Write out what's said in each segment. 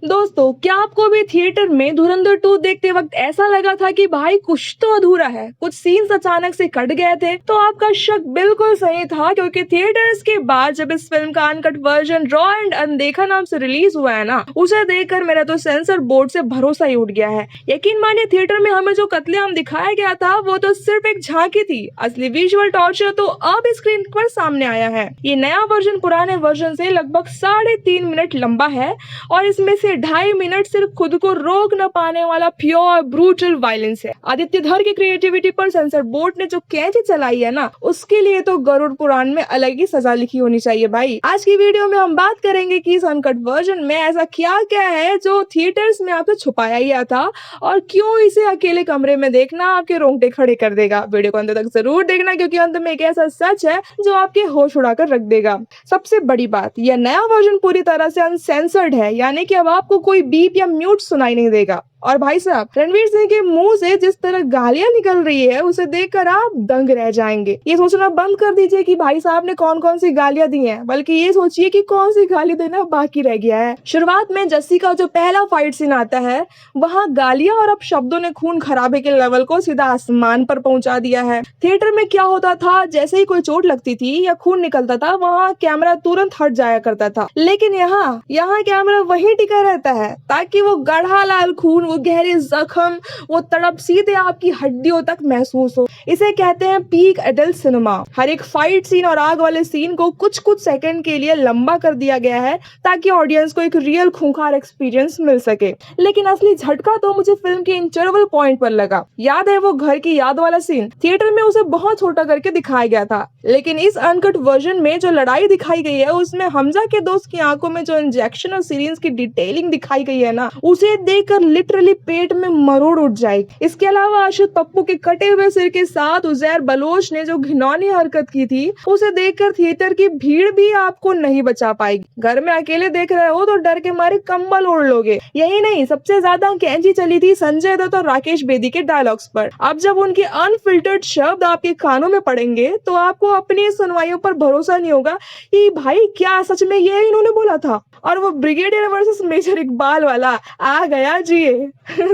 दोस्तों, क्या आपको भी थिएटर में धुरंधर 2 देखते वक्त ऐसा लगा था कि भाई कुछ तो अधूरा है, कुछ सीन्स अचानक से कट गए थे? तो आपका शक बिल्कुल सही था, क्योंकि थिएटर्स के बाद जब इस फिल्म का अनकट वर्जन रॉ एंड अनदेखा नाम से रिलीज हुआ है ना, उसे देखकर मेरा तो सेंसर बोर्ड से भरोसा ही उठ गया है। यकीन मानिए, थिएटर में हमें जो कत्लेआम दिखाया गया था वो तो सिर्फ एक झांकी थी। असली विजुअल टॉर्चर तो अब स्क्रीन पर सामने आया है। ये नया वर्जन पुराने वर्जन से लगभग 3.5 मिनट लंबा है और इसमें से 2.5 मिनट सिर्फ खुद को रोक न पाने वाला प्योर ब्रूटल वायलेंस है। आदित्य धर की क्रिएटिविटी पर सेंसर बोर्ड ने जो कैंची चलाई है ना, उसके लिए तो गरुड़ पुराण में अलग ही सजा लिखी होनी चाहिए भाई। आज की वीडियो में हम बात करेंगे कि इस अनकट वर्जन में ऐसा क्या क्या है जो थिएटर्स में आपसे छुपाया गया था, और क्यों इसे अकेले कमरे में देखना आपके रोंगटे खड़े कर देगा। वीडियो को अंत तक जरूर देखना, क्योंकि अंत में एक ऐसा सच है जो आपके होश उड़ाकर रख देगा। सबसे बड़ी बात, यह नया वर्जन पूरी तरह से अनसेंसर्ड है, यानी कि अब आपको कोई बीप या म्यूट सुनाई नहीं देगा। और भाई साहब, रणवीर सिंह के मुंह से जिस तरह गालियां निकल रही है, उसे देखकर आप दंग रह जाएंगे। ये सोचना बंद कर दीजिए कि भाई साहब ने कौन कौन सी गालियां दी हैं, बल्कि ये सोचिए कि कौन सी गाली देना बाकी रह गया है। शुरुआत में जस्सी का जो पहला फाइट सीन आता है, वहाँ गालियां और अब शब्दों ने खून खराबे के लेवल को सीधा आसमान पर पहुंचा दिया है। थिएटर में क्या होता था, जैसे ही कोई चोट लगती थी या खून निकलता था, वहाँ कैमरा तुरंत हट जाया करता था। लेकिन यहाँ यहाँ कैमरा वहीं टिका रहता है, ताकि वो गाढ़ा लाल खून, वो गहरे जख्म, वो तड़प सीधे आपकी हड्डियों तक महसूस हो। इसे कहते हैं पीक एडल्ट सिनेमा। हर एक फाइट सीन और आग वाले सीन को कुछ कुछ सेकंड के लिए लंबा कर दिया गया है, ताकि ऑडियंस को एक रियल खूंखार एक्सपीरियंस मिल सके। लेकिन असली झटका तो मुझे फिल्म के इंटरवल पॉइंट पर लगा। याद है वो घर की याद वाला सीन? थिएटर में उसे बहुत छोटा करके दिखाया गया था, लेकिन इस अनकट वर्जन में जो लड़ाई दिखाई गई है, उसमें हमजा के दोस्त की आंखों में जो इंजेक्शन और सीरीज की डिटेलिंग दिखाई गई है ना, उसे देखकर लिटरली पेट में मरोड़ उठ जाएगी। इसके अलावा अशोक पप्पू के कटे हुए सिर के साथ उजैर बलोच ने जो घिनौनी हरकत की थी, उसे देखकर थिएटर की भीड़ भी आपको नहीं बचा पाएगी। घर में अकेले देख रहे हो तो डर के मारे कंबल ओढ़ लोगे। यही नहीं, सबसे ज्यादा कैंची चली थी संजय दत्त और राकेश बेदी के डायलॉग्स पर। अब जब उनके अनफिल्टर्ड शब्द आपके कानों में पड़ेंगे, तो आपको अपनी सुनवाइयों पर भरोसा नहीं होगा कि भाई क्या सच में ये इन्होंने बोला था। और वो ब्रिगेडियर वर्सेस मेजर इकबाल वाला आ गया जी।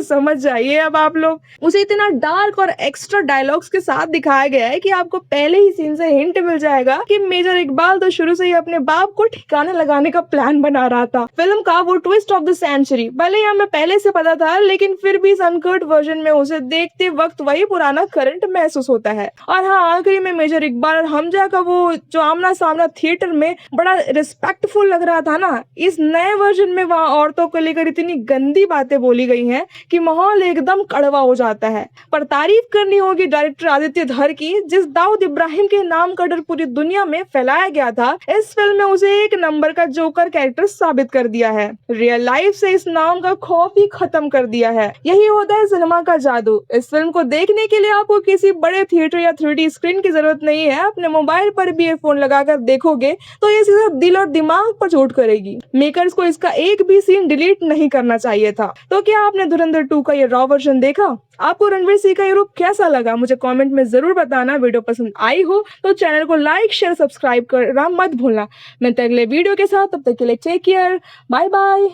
समझ जाइए अब आप लोग। उसे इतना डार्क और एक्स्ट्रा डायलॉग्स के साथ दिखाया गया है कि आपको पहले ही सीन से हिंट मिल जाएगा कि मेजर इकबाल तो शुरू से ही अपने बाप को ठिकाने लगाने का प्लान बना रहा था। फिल्म का वो ट्विस्ट ऑफ द सेंचुरी भले ही हमें पहले से पता था, लेकिन फिर भी इस अनकट वर्जन में उसे देखते वक्त वही पुराना करंट महसूस होता है। और हाँ, आखिरी में मेजर इकबाल और हमजा का वो जो आमना सामना थिएटर में बड़ा रिस्पेक्टफुल लग रहा था ना, इस नए वर्जन में वहाँ औरतों को लेकर इतनी गंदी बातें बोली गई हैं कि माहौल एकदम कड़वा हो जाता है। पर तारीफ करनी होगी डायरेक्टर आदित्य धर की, जिस दाऊद इब्राहिम के नाम का डर पूरी दुनिया में फैलाया गया था, इस फिल्म में उसे एक नंबर का जोकर कैरेक्टर साबित कर दिया है। रियल लाइफ से इस नाम का खौफ ही खत्म कर दिया है। यही होता है सिनेमा का जादू। इस फिल्म को देखने के लिए आपको किसी बड़े थिएटर या 3D स्क्रीन की जरूरत नहीं है। अपने मोबाइल पर भी ईयरफोन लगाकर देखोगे तो ये सीधा दिल और दिमाग पर चोट करेगी। मेकर्स को इसका एक भी सीन डिलीट नहीं करना चाहिए था। तो क्या आपने धुरंधर 2 का ये रॉ वर्जन देखा? आपको रणवीर सिंह का ये रूप कैसा लगा? मुझे कमेंट में जरूर बताना। वीडियो पसंद आई हो तो चैनल को लाइक शेयर सब्सक्राइब करना मत भूलना। मैं अगले वीडियो के साथ, तब तक के लिए टेक केयर, बाय बाय।